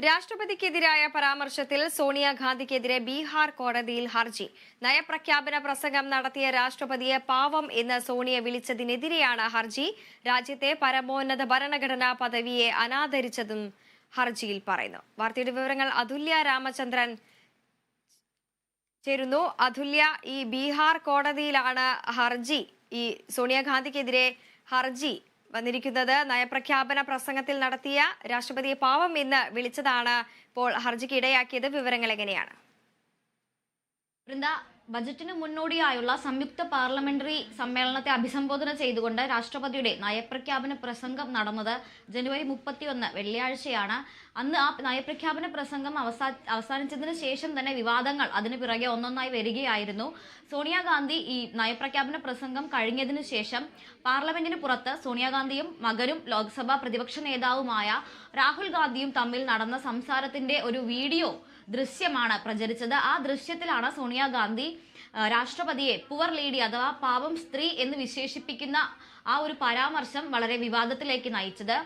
രാഷ്ട്രപതിക്കെതിരായ പരാമർശത്തിൽ സോണിയാഗാന്ധിക്കെതിരെ ബീഹാർ കോടതിയിൽ ഹർജി. നയപ്രഖ്യാപന പ്രസംഗം നടത്തിയ രാഷ്ട്രപതിയെ പാവം എന്ന് സോണിയ വിളിച്ചതിനെതിരെയാണ് ഹർജി. രാജ്യത്തെ പരമോന്നത ഭരണഘടനാ പദവിയെ അനാദരിച്ചതും ഹർജിയിൽ പറയുന്നു. വാർത്തയുടെ വിവരങ്ങൾ അതുല്യ രാമചന്ദ്രൻ ചേരുന്നു. അതുല്യ, ഈ ബീഹാർ കോടതിയിലാണ് ഹർജി, ഈ സോണിയാഗാന്ധിക്കെതിരെ ഹർജി വന്നിരിക്കുന്നത്. നയപ്രഖ്യാപന പ്രസംഗത്തിൽ നടത്തിയ രാഷ്ട്രപതിയെ പാവം എന്ന് വിളിച്ചതാണ് ഇപ്പോൾ ഹർജിക്ക് ഇടയാക്കിയത്. വിവരങ്ങൾ എങ്ങനെയാണ്? ബജറ്റിന് മുന്നോടിയായുള്ള സംയുക്ത പാർലമെന്ററി സമ്മേളനത്തെ അഭിസംബോധന ചെയ്തുകൊണ്ട് രാഷ്ട്രപതിയുടെ നയപ്രഖ്യാപന പ്രസംഗം നടന്നത് ജനുവരി 31 വെള്ളിയാഴ്ചയാണ്. അന്ന് ആ നയപ്രഖ്യാപന പ്രസംഗം അവസാനിച്ചതിന് ശേഷം തന്നെ വിവാദങ്ങൾ അതിന് പിറകെ ഒന്നൊന്നായി വരികയായിരുന്നു. സോണിയാഗാന്ധി ഈ നയപ്രഖ്യാപന പ്രസംഗം കഴിഞ്ഞതിന് ശേഷം പാർലമെന്റിന് പുറത്ത് സോണിയാഗാന്ധിയും മകനും ലോക്സഭാ പ്രതിപക്ഷ നേതാവുമായ രാഹുൽ ഗാന്ധിയും തമ്മിൽ നടന്ന സംസാരത്തിന്റെ ഒരു വീഡിയോ ദൃശ്യമാണ് പ്രചരിച്ചത്. ആ ദൃശ്യത്തിലാണ് സോണിയാഗാന്ധി രാഷ്ട്രപതിയെ പുവർ ലേഡി അഥവാ പാവം സ്ത്രീ എന്ന് വിശേഷിപ്പിക്കുന്ന ആ ഒരു പരാമർശം വളരെ വിവാദത്തിലേക്ക് നയിച്ചത്.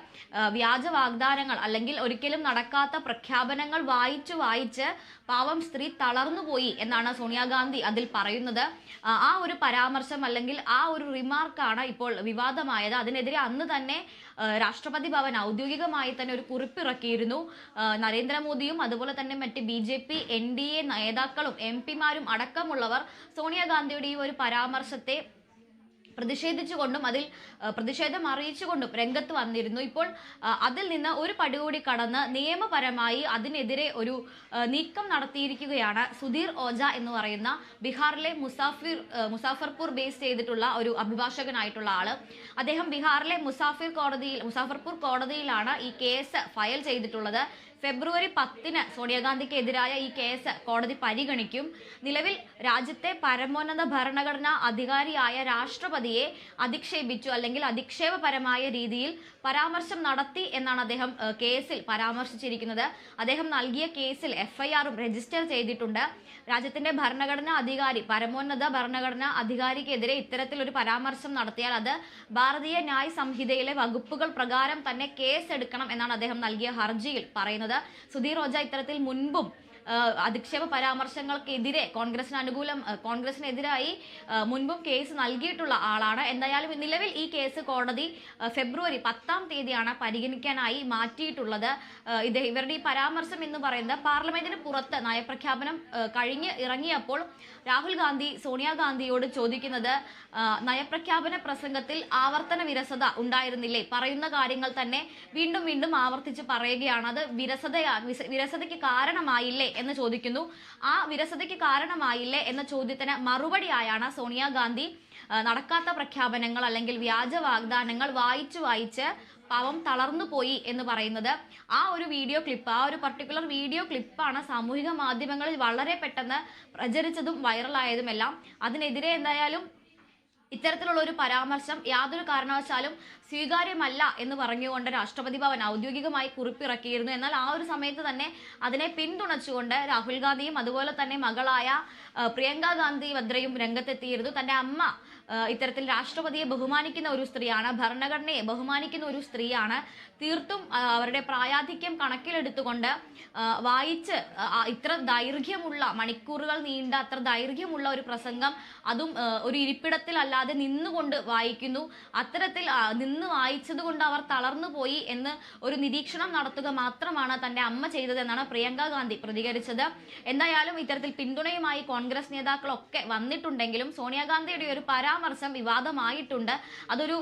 വ്യാജ വാഗ്ദാനങ്ങൾ അല്ലെങ്കിൽ ഒരിക്കലും നടക്കാത്ത പ്രഖ്യാപനങ്ങൾ വായിച്ച് പാവം സ്ത്രീ തളർന്നുപോയി എന്നാണ് സോണിയാഗാന്ധി അതിൽ പറയുന്നത്. ആ ഒരു പരാമർശം അല്ലെങ്കിൽ ആ ഒരു റിമാർക്കാണ് ഇപ്പോൾ വിവാദമായത്. അതിനെതിരെ അന്ന് തന്നെ രാഷ്ട്രപതി ഭവൻ ഔദ്യോഗികമായി തന്നെ ഒരു കുറിപ്പിറക്കിയിരുന്നു. നരേന്ദ്രമോദിയും അതുപോലെ തന്നെ മറ്റ് BJP NDA നേതാക്കളും MP-മാരും അടക്കമുള്ളവർ സോണിയാഗാന്ധിയുടെ ഈ ഒരു പരാമർശത്തെ പ്രതിഷേധിച്ചുകൊണ്ടും അതിൽ പ്രതിഷേധം അറിയിച്ചുകൊണ്ടും രംഗത്ത് വന്നിരുന്നു. ഇപ്പോൾ അതിൽ നിന്ന് ഒരു പടി കൂടി കടന്ന് നിയമപരമായി അതിനെതിരെ ഒരു നീക്കം നടത്തിയിരിക്കുകയാണ് സുധീർ ഓജ എന്ന് പറയുന്ന ബീഹാറിലെ മുസാഫർപൂർ ബേസ് ചെയ്തിട്ടുള്ള ഒരു അഭിഭാഷകനായിട്ടുള്ള ആള്. അദ്ദേഹം ബീഹാറിലെ മുസാഫർപൂർ കോടതിയിലാണ് ഈ കേസ് ഫയൽ ചെയ്തിട്ടുള്ളത്. ഫെബ്രുവരി 10 സോണിയാഗാന്ധിക്കെതിരായ ഈ കേസ് കോടതി പരിഗണിക്കും. നിലവിൽ രാജ്യത്തെ പരമോന്നത ഭരണഘടനാ അധികാരിയായ രാഷ്ട്രപതിയെ അധിക്ഷേപിച്ചു അല്ലെങ്കിൽ അധിക്ഷേപപരമായ രീതിയിൽ പരാമർശം നടത്തി എന്നാണ് അദ്ദേഹം കേസിൽ പരാമർശിച്ചിരിക്കുന്നത്. അദ്ദേഹം നൽകിയ കേസിൽ FIR-ഉം രജിസ്റ്റർ ചെയ്തിട്ടുണ്ട്. രാജ്യത്തിന്റെ ഭരണഘടനാ അധികാരി, പരമോന്നത ഭരണഘടനാ അധികാരിക്കെതിരെ ഇത്തരത്തിലൊരു പരാമർശം നടത്തിയാൽ അത് ഭാരതീയ ന്യായ സംഹിതയിലെ വകുപ്പുകൾ പ്രകാരം തന്നെ കേസ് എടുക്കണം എന്നാണ് അദ്ദേഹം നൽകിയ ഹർജിയിൽ പറയുന്നത്. സുധീർ ഓജ ഇത്തരത്തിൽ മുൻപും അധിക്ഷേപ പരാമർശങ്ങൾക്കെതിരെ കോൺഗ്രസിനെതിരായി മുൻപും കേസ് നൽകിയിട്ടുള്ള ആളാണ്. എന്തായാലും നിലവിൽ ഈ കേസ് കോടതി ഫെബ്രുവരി 10 പരിഗണിക്കാനായി മാറ്റിയിട്ടുള്ളത്. ഇവരുടെ ഈ പരാമർശം എന്ന് പറയുന്നത് പാർലമെന്റിന് പുറത്ത് നയപ്രഖ്യാപനം കഴിഞ്ഞ് ഇറങ്ങിയപ്പോൾ രാഹുൽ ഗാന്ധി സോണിയാഗാന്ധിയോട് ചോദിക്കുന്നത്, നയപ്രഖ്യാപന പ്രസംഗത്തിൽ ആവർത്തന വിരസത ഉണ്ടായിരുന്നില്ലേ, പറയുന്ന കാര്യങ്ങൾ തന്നെ വീണ്ടും വീണ്ടും ആവർത്തിച്ച് പറയുകയാണ്, അത് വിരസതയ്ക്ക് കാരണമായില്ലേ എന്ന് ചോദിക്കുന്നു. ആ വിരസതയ്ക്ക് കാരണമായില്ലേ എന്ന ചോദ്യത്തിന് മറുപടിയായാണ് സോണിയാഗാന്ധി നടക്കാത്ത പ്രഖ്യാപനങ്ങൾ അല്ലെങ്കിൽ വ്യാജ വാഗ്ദാനങ്ങൾ വായിച്ച് പാവം തളർന്നു പോയി എന്ന് പറയുന്നത്. ആ ഒരു പർട്ടിക്കുലർ വീഡിയോ ക്ലിപ്പാണ് സാമൂഹിക മാധ്യമങ്ങളിൽ വളരെ പെട്ടെന്ന് പ്രചരിച്ചതും വൈറലായതുമെല്ലാം. അതിനെതിരെ എന്തായാലും ഇത്തരത്തിലുള്ള ഒരു പരാമർശം യാതൊരു കാരണവശാലും സ്വീകാര്യമല്ല എന്ന് പറഞ്ഞുകൊണ്ട് രാഷ്ട്രപതി ഭവൻ ഔദ്യോഗികമായി കുറിപ്പിറക്കിയിരുന്നു. എന്നാൽ ആ ഒരു സമയത്ത് തന്നെ അതിനെ പിന്തുണച്ചുകൊണ്ട് രാഹുൽ ഗാന്ധിയും അതുപോലെ തന്നെ മകളായ പ്രിയങ്ക ഗാന്ധി വദ്രയും രംഗത്തെത്തിയിരുന്നു. തന്റെ അമ്മ ഇത്തരത്തിൽ രാഷ്ട്രപതിയെ ബഹുമാനിക്കുന്ന ഒരു സ്ത്രീയാണ്, ഭരണഘടനയെ ബഹുമാനിക്കുന്ന ഒരു സ്ത്രീയാണ്. തീർത്തും അവരുടെ പ്രായാധിക്യം കണക്കിലെടുത്തുകൊണ്ട് വായിച്ച് ഇത്ര ദൈർഘ്യമുള്ള മണിക്കൂറുകൾ നീണ്ട അത്ര ദൈർഘ്യമുള്ള ഒരു പ്രസംഗം, അതും ഒരു ഇരിപ്പിടത്തിലല്ലാതെ നിന്നുകൊണ്ട് വായിക്കുന്നു. അത്തരത്തിൽ നിന്ന് വായിച്ചത് കൊണ്ട് അവർ തളർന്നു പോയി എന്ന് ഒരു നിരീക്ഷണം നടത്തുക മാത്രമാണ് തന്റെ അമ്മ ചെയ്തതെന്നാണ് പ്രിയങ്ക ഗാന്ധി പ്രതികരിച്ചത്. എന്തായാലും ഇത്തരത്തിൽ പിന്തുണയുമായി കോൺഗ്രസ് നേതാക്കളൊക്കെ വന്നിട്ടുണ്ടെങ്കിലും സോണിയാഗാന്ധിയുടെ ഒരു പരാമർശം വിവാദമായിട്ടുണ്ട്. അതൊരു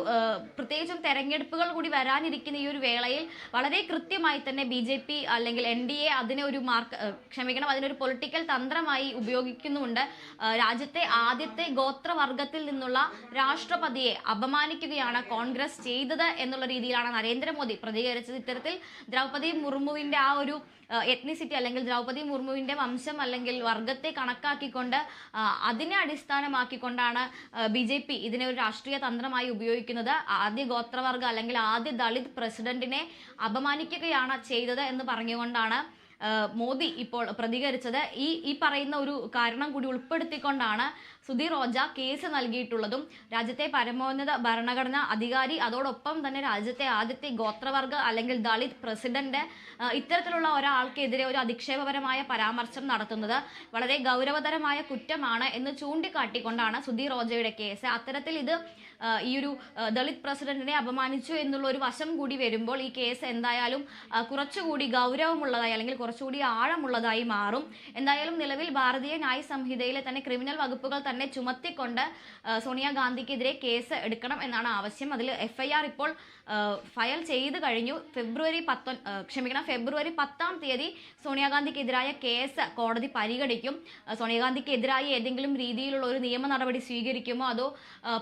പ്രത്യേകിച്ചും തെരഞ്ഞെടുപ്പുകൾ കൂടി വരാനിരിക്കുന്ന ഈ ഒരു വേളയിൽ വളരെ കൃത്യമായി തന്നെ BJP അല്ലെങ്കിൽ NDA അതിനൊരു പൊളിറ്റിക്കൽ തന്ത്രമായി ഉപയോഗിക്കുന്നുണ്ട്. രാജ്യത്തെ ആദ്യത്തെ ഗോത്രവർഗത്തിൽ നിന്നുള്ള രാഷ്ട്രപതിയെ അപമാനിക്കുകയാണ് കോൺഗ്രസ് ചെയ്തത് എന്നുള്ള രീതിയിലാണ് നരേന്ദ്രമോദി പ്രതികരിച്ചത്. ഇത്തരത്തിൽ ദ്രൗപദി മുർമുവിന്റെ ആ ഒരു എത്നിസിറ്റി അല്ലെങ്കിൽ ദ്രൗപദി മുർമുവിന്റെ വംശം അല്ലെങ്കിൽ വർഗത്തെ കണക്കാക്കിക്കൊണ്ട് അതിനെ അടിസ്ഥാനമാക്കിക്കൊണ്ടാണ് BJP ഇതിനെ ഒരു രാഷ്ട്രീയ തന്ത്രമായി ഉപയോഗിക്കുന്നത്. ആദ്യ ഗോത്രവർഗ അല്ലെങ്കിൽ ആദ്യ ദളിത് പ്രസിഡന്റിനെ അപമാനിക്കുകയാണ് ചെയ്തത് എന്ന് പറഞ്ഞുകൊണ്ടാണ് മോദി ഇപ്പോൾ പ്രതികരിച്ചത്. ഈ പറയുന്ന ഒരു കാരണം കൂടി ഉൾപ്പെടുത്തിക്കൊണ്ടാണ് സുധീർ ഓജ കേസ് നൽകിയിട്ടുള്ളതും. രാജ്യത്തെ പരമോന്നത ഭരണഘടനാ അധികാരി, അതോടൊപ്പം തന്നെ രാജ്യത്തെ ആദ്യത്തെ ഗോത്രവർഗ അല്ലെങ്കിൽ ദളിത് പ്രസിഡന്റ്, ഇത്തരത്തിലുള്ള ഒരാൾക്കെതിരെ ഒരു അധിക്ഷേപപരമായ പരാമർശം നടത്തുന്നത് വളരെ ഗൗരവതരമായ കുറ്റമാണ് എന്ന് ചൂണ്ടിക്കാട്ടിക്കൊണ്ടാണ് സുധീർ ഓജയുടെ കേസ്. അത്തരത്തിൽ ഇത് ഈ ഒരു ദളിത് പ്രസിഡന്റിനെ അപമാനിച്ചു എന്നുള്ള ഒരു വശം കൂടി വരുമ്പോൾ ഈ കേസ് എന്തായാലും കുറച്ചുകൂടി ഗൗരവമുള്ളതായി അല്ലെങ്കിൽ കുറച്ചുകൂടി ആഴമുള്ളതായി മാറും. എന്തായാലും നിലവിൽ ഭാരതീയ ന്യായ സംഹിതയിലെ തന്നെ ക്രിമിനൽ വകുപ്പുകൾ തന്നെ ചുമത്തിക്കൊണ്ട് സോണിയാഗാന്ധിക്കെതിരെ കേസ് എടുക്കണം എന്നാണ് ആവശ്യം. അതിൽ FIR ഇപ്പോൾ ഫയൽ ചെയ്ത് കഴിഞ്ഞു. ഫെബ്രുവരി 10-ാം തീയതി സോണിയാഗാന്ധിക്കെതിരായ കേസ് കോടതി പരിഗണിക്കും. സോണിയാഗാന്ധിക്കെതിരായി ഏതെങ്കിലും രീതിയിലുള്ള ഒരു നിയമ നടപടി സ്വീകരിക്കുമോ അതോ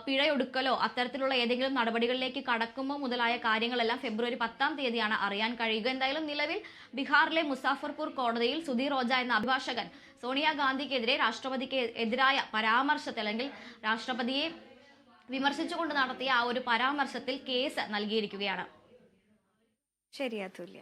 പിഴയൊടുക്കലോ അത്തരത്തിലുള്ള ഏതെങ്കിലും നടപടികളിലേക്ക് കടക്കുമോ മുതലായ കാര്യങ്ങളെല്ലാം ഫെബ്രുവരി 10-ാം തീയതിയാണ് അറിയാൻ കഴിയുക. എന്തായാലും നിലവിൽ ബീഹാറിലെ മുസാഫർപൂർ കോടതിയിൽ സുധീർ ഓജ എന്ന അഭിഭാഷകൻ സോണിയാഗാന്ധിക്കെതിരെ രാഷ്ട്രപതിക്ക് എതിരായ പരാമർശത്തിൽ അല്ലെങ്കിൽ രാഷ്ട്രപതിയെ വിമർശിച്ചുകൊണ്ട് നടത്തിയ ആ ഒരു പരാമർശത്തിൽ കേസ് നൽകിയിരിക്കുകയാണ്. ശരി അതുല്യ.